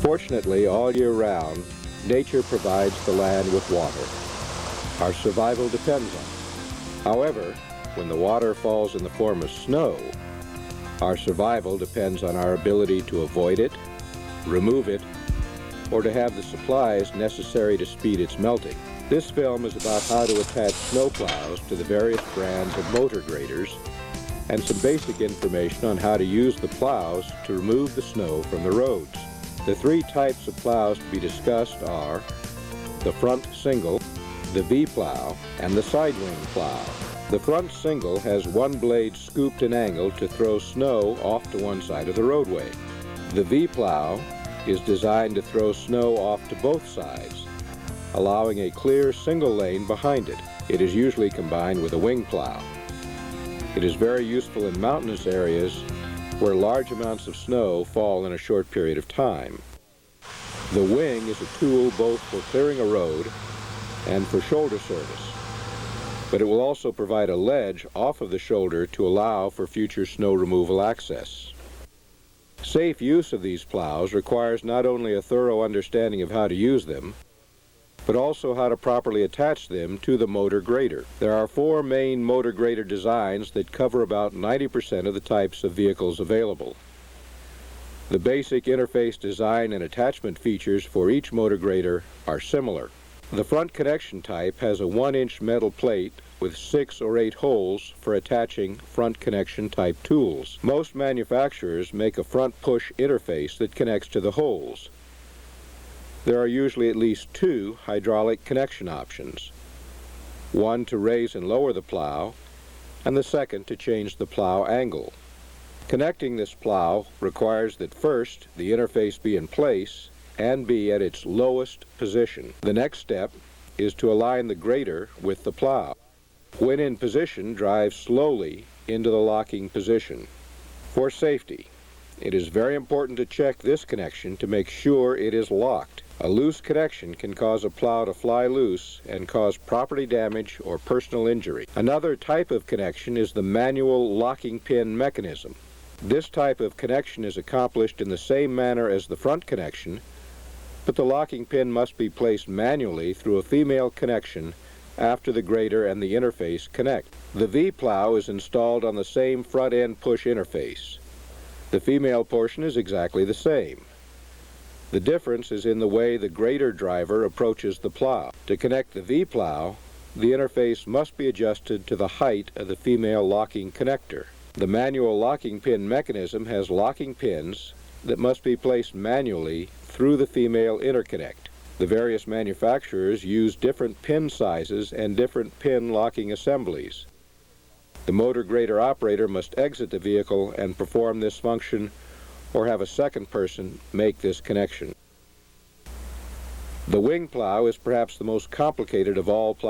Fortunately, all year round, nature provides the land with water. Our survival depends on it. However, when the water falls in the form of snow, our survival depends on our ability to avoid it, remove it, or to have the supplies necessary to speed its melting. This film is about how to attach snow plows to the various brands of motor graders and some basic information on how to use the plows to remove the snow from the roads. The three types of plows to be discussed are the front single, the V-plow, and the side wing plow. The front single has one blade scooped and angled to throw snow off to one side of the roadway. The V-plow is designed to throw snow off to both sides, allowing a clear single lane behind it. It is usually combined with a wing plow. It is very useful in mountainous areas where large amounts of snow fall in a short period of time. The wing is a tool both for clearing a road and for shoulder service, but it will also provide a ledge off of the shoulder to allow for future snow removal access. Safe use of these plows requires not only a thorough understanding of how to use them, but also how to properly attach them to the motor grader. There are four main motor grader designs that cover about 90% of the types of vehicles available. The basic interface design and attachment features for each motor grader are similar. The front connection type has a 1-inch metal plate with 6 or 8 holes for attaching front connection type tools. Most manufacturers make a front push interface that connects to the holes. There are usually at least 2 hydraulic connection options, one to raise and lower the plow, and the second to change the plow angle. Connecting this plow requires that first the interface be in place and be at its lowest position. The next step is to align the grader with the plow. When in position, drive slowly into the locking position. For safety, it is very important to check this connection to make sure it is locked. A loose connection can cause a plow to fly loose and cause property damage or personal injury. Another type of connection is the manual locking pin mechanism. This type of connection is accomplished in the same manner as the front connection, but the locking pin must be placed manually through a female connection after the grader and the interface connect. The V-plow is installed on the same front end push interface. The female portion is exactly the same. The difference is in the way the grader driver approaches the plow. To connect the V-plow, the interface must be adjusted to the height of the female locking connector. The manual locking pin mechanism has locking pins that must be placed manually through the female interconnect. The various manufacturers use different pin sizes and different pin locking assemblies. The motor grader operator must exit the vehicle and perform this function, or have a second person make this connection. The wing plow is perhaps the most complicated of all plows.